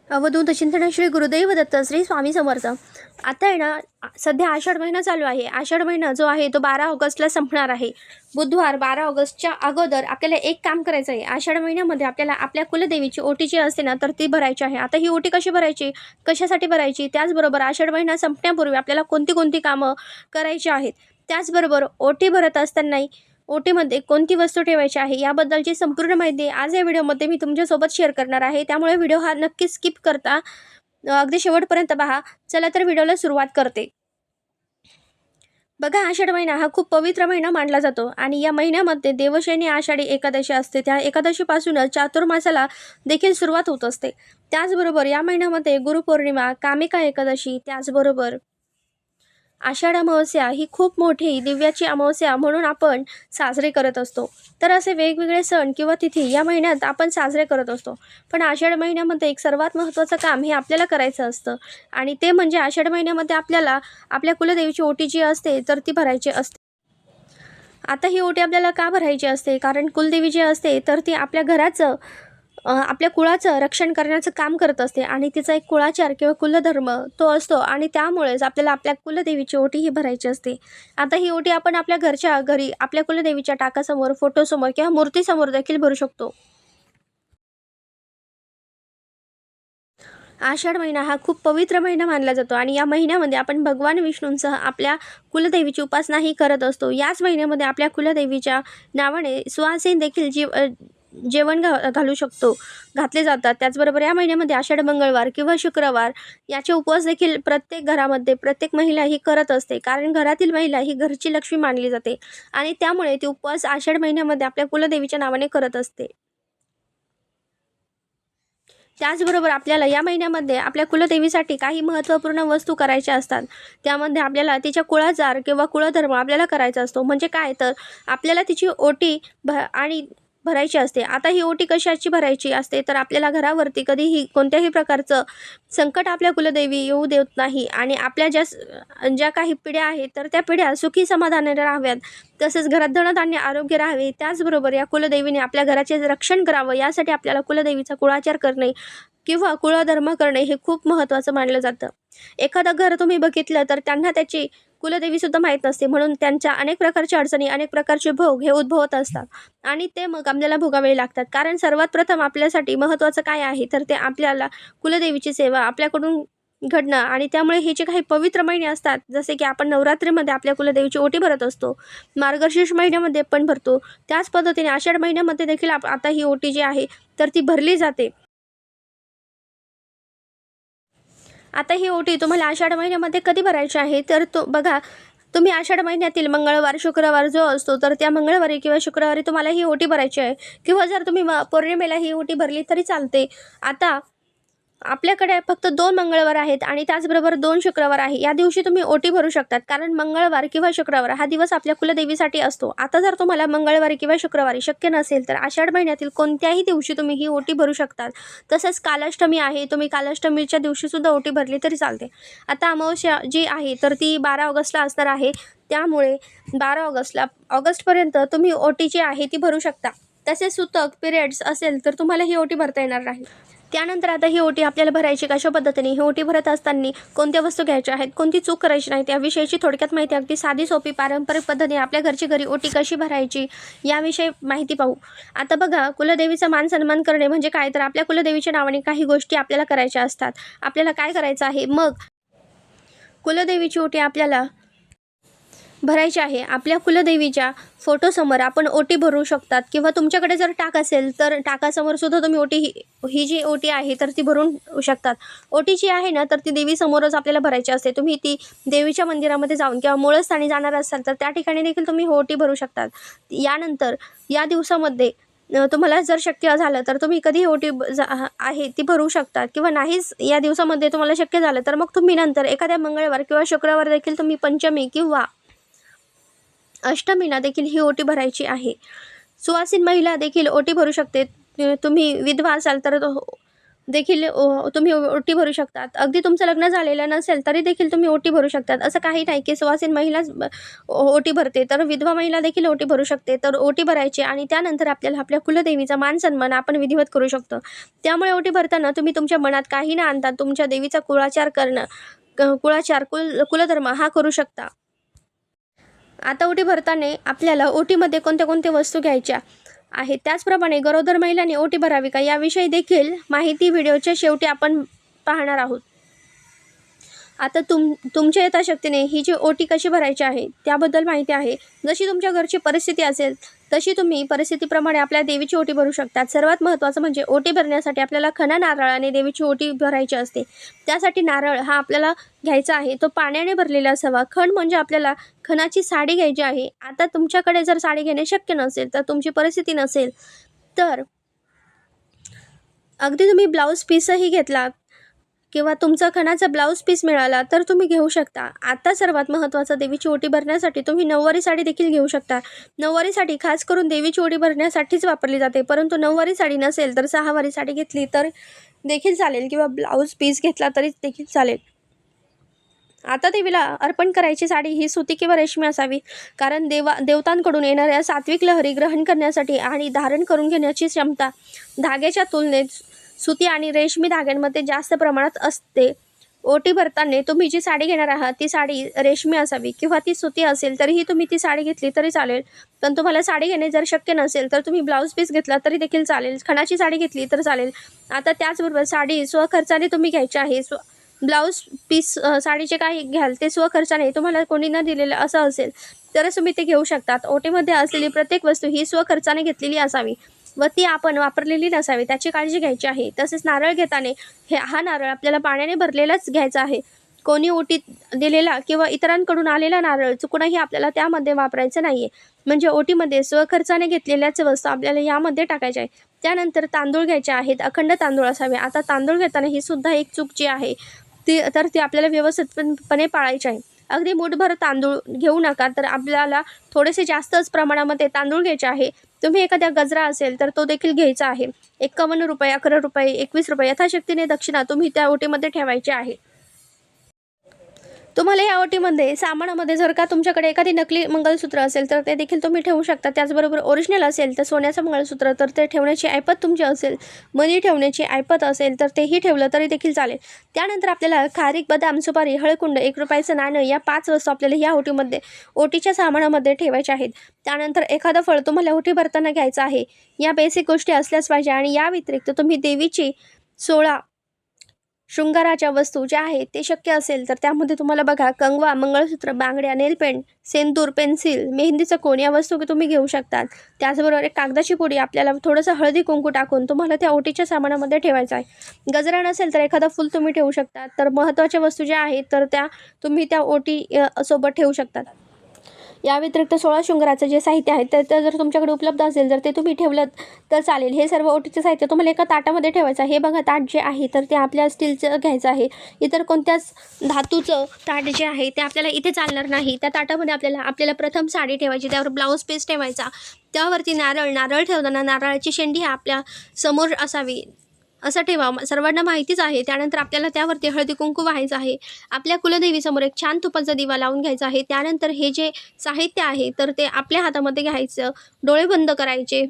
अवधूत चिंतन श्री गुरुदेव दत्त श्री स्वामी समर्थ. आता आहे ना, सध्या आषाढ महिना चालू आहे. आषाढ महिना जो आहे तो 12 ऑगस्टला संपणार आहे. बुधवार 12 ऑगस्टच्या अगोदर आपल्याला एक काम करायचं आहे. आषाढ महिन्यामध्ये आपल्याला आपल्या कुलदेवीची ओटी जी असते ना, तर ती भरायची आहे. आता ही ओटी कशी भरायची, कशासाठी भरायची, त्याचबरोबर आषाढ महिना संपण्यापूर्वी आपल्याला कोणती कोणती कामं करायची आहेत, त्याचबरोबर ओटी भरत असताना ओटीमध्ये कोणती वस्तू ठेवायची आहे याबद्दलची संपूर्ण माहिती आज या व्हिडिओमध्ये मी तुमच्यासोबत शेअर करणार आहे. त्यामुळे व्हिडिओ हा नक्की स्किप करता अगदी शेवटपर्यंत पहा. चला तर व्हिडिओला सुरुवात करते. बघा, आषाढ महिना हा खूप पवित्र महिना मानला जातो आणि या महिन्यामध्ये देवशयनी आषाढी एकादशी असते. त्या एकादशीपासूनच चातुर्मासाला देखील सुरुवात होत असते. त्याचबरोबर या महिन्यामध्ये गुरुपौर्णिमा, कामिका एकादशी, त्याचबरोबर आषाढ अमावस्या ही खूप मोठी दिव्याची अमावस्या म्हणून आपण साजरे करत असतो. तर असे वेगवेगळे सण किंवा तिथी या महिन्यात आपण साजरे करत असतो. पण आषाढ महिन्यामध्ये एक सर्वात महत्त्वाचं काम हे आपल्याला करायचं असतं आणि ते म्हणजे आषाढ महिन्यामध्ये आपल्याला आपल्या कुलदेवीची ओटी जी असते तर ती भरायची असते. आता ही ओटी आपल्याला का भरायची असते, कारण कुलदेवी जी असते तर ती आपल्या घराचं आपल्या कुळाचं रक्षण करण्याचं काम करत असते आणि तिचा एक कुळाचार किंवा कुलधर्म तो असतो आणि त्यामुळेच आपल्याला आपल्या कुलदेवीची ओटी ही भरायची असते. आता ही ओटी आपण आपल्या घरच्या घरी आपल्या कुलदेवीच्या टाकासमोर, फोटोसमोर किंवा मूर्तीसमोर देखील भरू शकतो. आषाढ महिना हा खूप पवित्र महिना मानला जातो आणि या महिन्यामध्ये आपण भगवान विष्णूंसह आपल्या कुलदेवीची उपासनाही करत असतो. याच महिन्यामध्ये आपल्या कुलदेवीच्या नावाने सुवासिनी देखील जेवण घालू शकतो, घातले जातात. त्याचबरोबर या महिन्यामध्ये आषाढ मंगळवार किंवा शुक्रवार याचे उपवास देखील प्रत्येक घरामध्ये प्रत्येक महिला ही करत असते, कारण घरातील महिला ही घरची लक्ष्मी मानली जाते आणि त्यामुळे ती उपवास आषाढ महिन्यामध्ये आपल्या कुलदेवीच्या नावाने करत असते. त्याचबरोबर आपल्याला या महिन्यामध्ये आपल्या कुलदेवीसाठी काही महत्त्वपूर्ण वस्तू करायच्या असतात. त्यामध्ये आपल्याला तिच्या कुळाचार किंवा कुळधर्म आपल्याला करायचा असतो. म्हणजे काय, तर आपल्याला तिची ओटी आणि भरायची असते. आता ही ओटी कशाची भरायची असते, तर आपल्याला घरावरती कधीही कोणत्याही प्रकारचं संकट आपल्या कुलदेवी येऊ देत नाही आणि आपल्या ज्या काही पिढ्या आहेत तर त्या पिढ्या सुखी समाधानाने राहाव्यात, तसेच घरात धनधान्य आरोग्य राहावे. त्याचबरोबर या कुलदेवीने आपल्या घराचे रक्षण करावं, यासाठी आपल्याला कुलदेवीचा कुळाचार करणे किंवा कुळधर्म करणे हे खूप महत्त्वाचं मानलं जातं. एखादं घर तुम्ही बघितलं तर त्यांना त्याची कुलदेवीसुद्धा माहीत नसते, म्हणून त्यांच्या अनेक प्रकारच्या अडचणी, अनेक प्रकारचे भोग हे उद्भवत असतात आणि ते मग आपल्याला भोगावे लागतात. कारण सर्वात प्रथम आपल्यासाठी महत्त्वाचं काय आहे, तर ते आपल्याला कुलदेवीची सेवा आपल्याकडून घडणं आणि त्यामुळे हे जे काही पवित्र महिने असतात, जसे की आपण नवरात्रीमध्ये आपल्या कुलदेवीची ओटी भरत असतो, मार्गशीर्ष महिन्यामध्ये पण भरतो, त्याच पद्धतीने आषाढ महिन्यामध्ये देखील आता ही ओटी जी आहे तर ती भरली जाते. आता ही ओटी तुम्हाला आषाढ महिन्यामध्ये कधी भरायची आहे, तर तो बघा, तुम्ही आषाढ महिन्यातील मंगळवार, शुक्रवार जो असतो तर त्या मंगळवारी किंवा शुक्रवारी तुम्हाला ही ओटी भरायची आहे किंवा जर तुम्ही पौर्णिमेला ही ओटी भरली तरी चालते. आता आपल्याकडे फक्त 2 मंगळवार आहेत आणि त्याचबरोबर 2 शुक्रवार आहे. या दिवशी तुम्ही ओटी भरू शकतात, कारण मंगळवार किंवा शुक्रवार हा दिवस आपल्या कुलदेवीसाठी असतो. आता जर तुम्हाला मंगळवारी किंवा शुक्रवारी शक्य नसेल तर आषाढ महिन्यातील कोणत्याही दिवशी तुम्ही ही ओटी भरू शकतात. तसंच कालाष्टमी आहे, तुम्ही कालाष्टमीच्या दिवशीसुद्धा ओटी भरली तरी चालते. आता अमावस्या जी आहे तर ती 12 ऑगस्टला असणार आहे. त्यामुळे 12 ऑगस्टपर्यंत तुम्ही ओटी जी आहे ती भरू शकता. तसेच सुतक, पिरियड्स असेल तर तुम्हाला ही ओटी भरता येणार नाही. त्यानंतर आता ही ओटी आपल्याला भरायची कशा पद्धतीने, ही ओटी भरत असताना कोणत्या वस्तू घ्यायच्या आहेत, कोणती चूक करायची नाही, त्याविषयीची थोडक्यात माहिती अगदी साधी सोपी पारंपरिक पद्धतीने आपल्या घरची घरी ओटी कशी भरायची याविषयी माहिती पाहू. आता बघा, कुलदेवीचा मान सन्मान करणे म्हणजे काय, तर आपल्या कुलदेवीच्या नावाने काही गोष्टी आपल्याला करायच्या असतात. आपल्याला काय करायचं आहे, मग कुलदेवीची ओटी आपल्याला भरायची आहे. आपल्या कुलदेवीच्या फोटोसमोर आपण ओटी भरू शकतात किंवा तुमच्याकडे जर टाक असेल तर टाकासमोर सुद्धा तुम्ही ओटी ही जी ओटी आहे तर ती भरून शकतात. ओटी जी आहे ना तर ती देवीसमोरच आपल्याला भरायची असते. तुम्ही ती देवीच्या मंदिरामध्ये जाऊन किंवा मूळस्थानी जाणार असाल तर त्या ठिकाणी देखील तुम्ही ओटी भरू शकतात. यानंतर या दिवसामध्ये तुम्हाला जर शक्य झालं तर तुम्ही कधी ओटी आहे ती भरू शकतात किंवा नाहीच या दिवसामध्ये तुम्हाला शक्य झालं तर मग तुम्ही नंतर एखाद्या मंगळवार किंवा शुक्रवार देखील तुम्ही पंचमी किंवा अष्टमीला देखील ही ओटी भरायची आहे. सुवासिन महिला देखील ओटी भरू शकते. तुम्ही विधवा असाल तर देखील तुम्ही ओटी भरू शकतात. अगदी तुमचं लग्न झालेलं नसेल तरी देखील तुम्ही ओटी भरू शकतात. असं काही नाही की सुवासीन महिलाच ओटी भरते, तर विधवा महिला देखील ओटी भरू शकते. तर ओटी भरायची आणि त्यानंतर आपल्याला आपल्या कुलदेवीचा मान-सन्मान आपण विधिवत करू शकतो. त्यामुळे ओटी भरताना तुम्ही तुमच्या मनात काही न आणता तुमच्या देवीचा कुळाचार करणं, कुळाचार, कुलधर्म हा करू शकता. आता ओटी भरताना आपल्याला ओटीमध्ये कोणत्या कोणत्या वस्तू घ्यायच्या आहे, त्याचप्रमाणे गरोदर महिलांनी ओटी भरावी का याविषयी देखील माहिती व्हिडिओच्या शेवटी आपण पाहणार आहोत. आता तुमच्या यथाशक्तीने ही जी ओटी कशी भरायची आहे त्याबद्दल माहिती आहे. जशी तुमच्या घरची परिस्थिती असेल तशी तुम्ही परिस्थितीप्रमाणे आपल्या देवीची ओटी भरू शकतात. सर्वात महत्त्वाचं म्हणजे ओटी भरण्यासाठी आपल्याला खणा नारळाने देवीची ओटी भरायची असते. त्यासाठी नारळ हा आपल्याला घ्यायचा आहे, तो पाण्याने भरलेला असावा. खण म्हणजे आपल्याला खणाची साडी घ्यायची आहे. आता तुमच्याकडे जर साडी घेणे शक्य नसेल, तर तुमची परिस्थिती नसेल, तर अगदी तुम्ही ब्लाऊज पीसही घेतला किंवा तुमचा खणाचा ब्लाऊज पीस मिळाला तर तुम्ही घेऊ शकता. आता सर्वात महत्त्वाचं, देवीची ओटी भरण्यासाठी तुम्ही नऊवारी साडी देखील घेऊ शकता. नऊवारी साडी खास करून देवीची ओटी भरण्यासाठीच वापरली जाते, परंतु नऊवारी साडी नसेल तर सहावारी साडी घेतली तर देखील चालेल किंवा ब्लाऊज पीस घेतला तरी देखील चालेल. आता देवीला अर्पण करायची साडी ही सुती किंवा रेशमी असावी, कारण देवतांकडून येणाऱ्या सात्विक लहरी ग्रहण करण्यासाठी आणि धारण करून घेण्याची क्षमता धाग्याच्या तुलनेत सुती आणि रेशमी धाग्यांमध्ये जास्त प्रमाणात असते. ओटी भरताना तुम्ही जी साडी घेणार आहात ती साडी रेशमी असावी किंवा ती सुती असेल तरीही तुम्ही ती साडी घेतली तरी चालेल. पण तुम्हाला साडी घेणे जर शक्य नसेल तर तुम्ही ब्लाऊज पीस घेतला तरी देखील चालेल, खणाची साडी घेतली तर चालेल. आता त्याचबरोबर साडी स्वखर्चाने तुम्ही घ्यायची आहे. ब्लाऊज पीस साडीचे काही घ्याल ते स्वखर्चाने, तुम्हाला कोणी न दिलेलं असं असेल तरच तुम्ही ते घेऊ शकतात. ओटीमध्ये असलेली प्रत्येक वस्तू ही स्वखर्चाने घेतलेली असावी व ती आपण वापरलेली नसावी, त्याची काळजी घ्यायची आहे. तसेच नारळ घेताना हा नारळ आपल्याला पाण्याने भरलेलाच घ्यायचा आहे. कोणी ओटीत दिलेला किंवा इतरांकडून आलेला नारळ चुकूनही आपल्याला त्यामध्ये वापरायचं नाही आहे. म्हणजे ओटीमध्ये स्वखर्चाने घेतलेल्याच वस्तू आपल्याला यामध्ये टाकायच्या आहे. त्यानंतर तांदूळ घ्यायचे आहेत, अखंड तांदूळ असावे. आता तांदूळ घेताना ही सुद्धा एक चूक जी आहे ती आपल्याला व्यवस्थितपणे पाळायची आहे. अगदी मूठभर तांदूळ घेऊ नका, तर आपल्याला थोडेसे जास्तच प्रमाणामध्ये तांदूळ घ्यायचे आहे. तुम्ही एखाद्या गजरा असेल तर तो देखील घ्यायचा आहे. 51 रुपये, 11 रुपये, 21 रुपये यथाशक्तीने दक्षिणा तुम्ही त्या ओटीमध्ये ठेवायची आहे. तुम्हाला या ओटीमध्ये सामानामध्ये जर का तुमच्याकडे एखादी नकली मंगळसूत्र असेल तर ते देखील तुम्ही ठेवू शकता. त्याचबरोबर ओरिजिनल असेल तर सोन्याचं मंगळसूत्र तर ते ठेवण्याची ऐपत तुमची असेल, मनी ठेवण्याची ऐपत असेल तर तेही ठेवलं तरी देखील चालेल. त्यानंतर आपल्याला खारीक, बदाम, सुपारी, हळकुंड, 1 रुपयाचं नाणं या 5 वस्तू आपल्याला या ओटीच्या सामानामध्ये ठेवायच्या आहेत. त्यानंतर एखादं फळ तुम्हाला ओटी भरताना घ्यायचं आहे. या बेसिक गोष्टी असल्याच पाहिजे. आणि या व्यतिरिक्त तुम्ही देवीची 16 शृंगाराच्या वस्तू ज्या आहेत ते शक्य असेल तर त्यामध्ये तुम्हाला बघा कंगवा, मंगळसूत्र, बांगड्या, नेलपेंट, सेंदूर, पेन्सिल, मेहंदीचं कोन या वस्तू तुम्ही घेऊ शकतात. त्याचबरोबर एक कागदाची पुडी आपल्याला थोडंसं हळदी कुंकू टाकून तुम्हाला त्या ओटीच्या सामानामध्ये ठेवायचं आहे. गजरा नसेल तर एखादा फूल तुम्ही ठेवू शकता. तर महत्त्वाच्या वस्तू ज्या आहेत तर त्या तुम्ही त्या ओटी सोबत ठेवू शकतात. या व्यतिरिक्त 16 शृंगाराचं जे साहित्य आहे तर ते जर तुमच्याकडे उपलब्ध असेल तर ते तुम्ही ठेवलं तर चालेल. हे सर्व ओटीचं साहित्य तुम्हाला एका ताटामध्ये ठेवायचं आहे. हे बघा ताट जे आहे तर ते आपल्या स्टीलचं घ्यायचं आहे. इतर कोणत्याच धातूचं ताट जे आहे ते आपल्याला इथे चालणार नाही. त्या ताटामध्ये आपल्याला प्रथम साडी ठेवायची, त्यावर ब्लाऊज पीस ठेवायचा, त्यावरती नारळ ठेवताना नारळाची शेंडी आपल्या समोर असावी असं ठेवा, सर्वांना माहितीच आहे. त्यानंतर आपल्याला त्यावरती हळदी कुंकू व्हायचं आहे. आपल्या कुलदेवीसमोर एक छान तुपाचा दिवा लावून घ्यायचा आहे. त्यानंतर हे जे साहित्य आहे तर ते आपल्या हातामध्ये घ्यायचं, डोळे बंद करायचे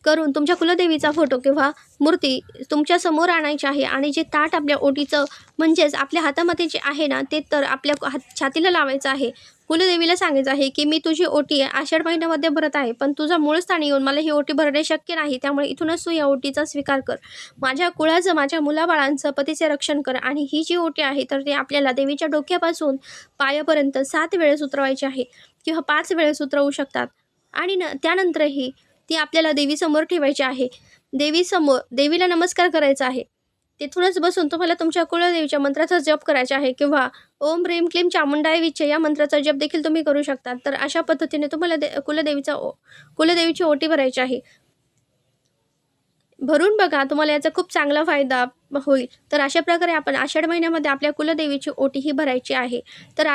करून तुमच्या कुलदेवीचा फोटो किंवा मूर्ती तुमच्या समोर आणायची आहे. आणि जे ताट आपल्या ओटीचं म्हणजेच आपल्या हातामध्ये जे आहे ना ते तर आपल्या छातीला लावायचं आहे. कुलदेवीला सांगायचं आहे की मी तुझी ओटी आषाढ महिन्यामध्ये भरत आहे, पण तुझा मूळ स्थानी येऊन मला ही ओटी भरणे शक्य नाही, त्यामुळे इथूनच तू या ओटीचा स्वीकार कर. माझ्या कुळाचं, माझ्या मुलाबाळांचं, पतीचे रक्षण कर. आणि ही जी ओटी आहे तर ती आपल्याला देवीच्या डोक्यापासून पायापर्यंत 7 वेळेस उतरवायची आहे किंवा 5 वेळेस उतरवू शकतात. आणि त्यानंतरही ती आपल्याला देवीसमोर ठेवायची आहे. देवीला नमस्कार करायचा आहे. तिथूनच बसून तुम्हाला तुमच्या कुलदेवीच्या मंत्राचा जप करायचा आहे किंवा ओम ह्रीम क्लीम चामुंडाय विचे या मंत्राचा जप देखील तुम्ही करू शकता. तर अशा पद्धतीने तुम्हाला कुलदेवीची ओटी भरायची आहे. भरून बघा, तुम्हाला याचा खूप चांगला फायदा होईल. तर अशा प्रकारे आपण आषाढ महिन्यामध्ये आपल्या कुलदेवीची ओटी ही भरायची आहे. तर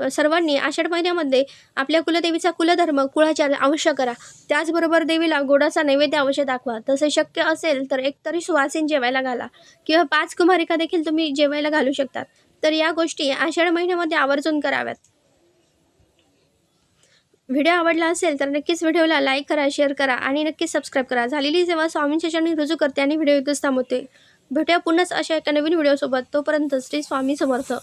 सर्वांनी आषाढ महिन्यामध्ये आपल्या कुलदेवीचा कुलधर्म, कुळाचार अवश्य करा. त्याचबरोबर देवीला गोडाचा नैवेद्य अवश्य दाखवा. तसे शक्य असेल तर एकतरी सुवासीन जेवायला घाला किंवा 5 कुमारिका देखील तुम्ही जेवायला घालू शकतात. तर या गोष्टी आषाढ महिन्यामध्ये आवर्जून कराव्यात. व्हिडिओ आवडला असेल तर नक्कीच व्हिडिओला लाईक करा, शेअर करा आणि नक्कीच सबस्क्राईब करा. झालेली सेवा स्वामींच्या चरणी रुजू करते आणि व्हिडिओ इथेच थांबवते. भेटूया पुन्हाच अशा एका नवीन व्हिडिओसोबत. तोपर्यंत श्री स्वामी समर्थ.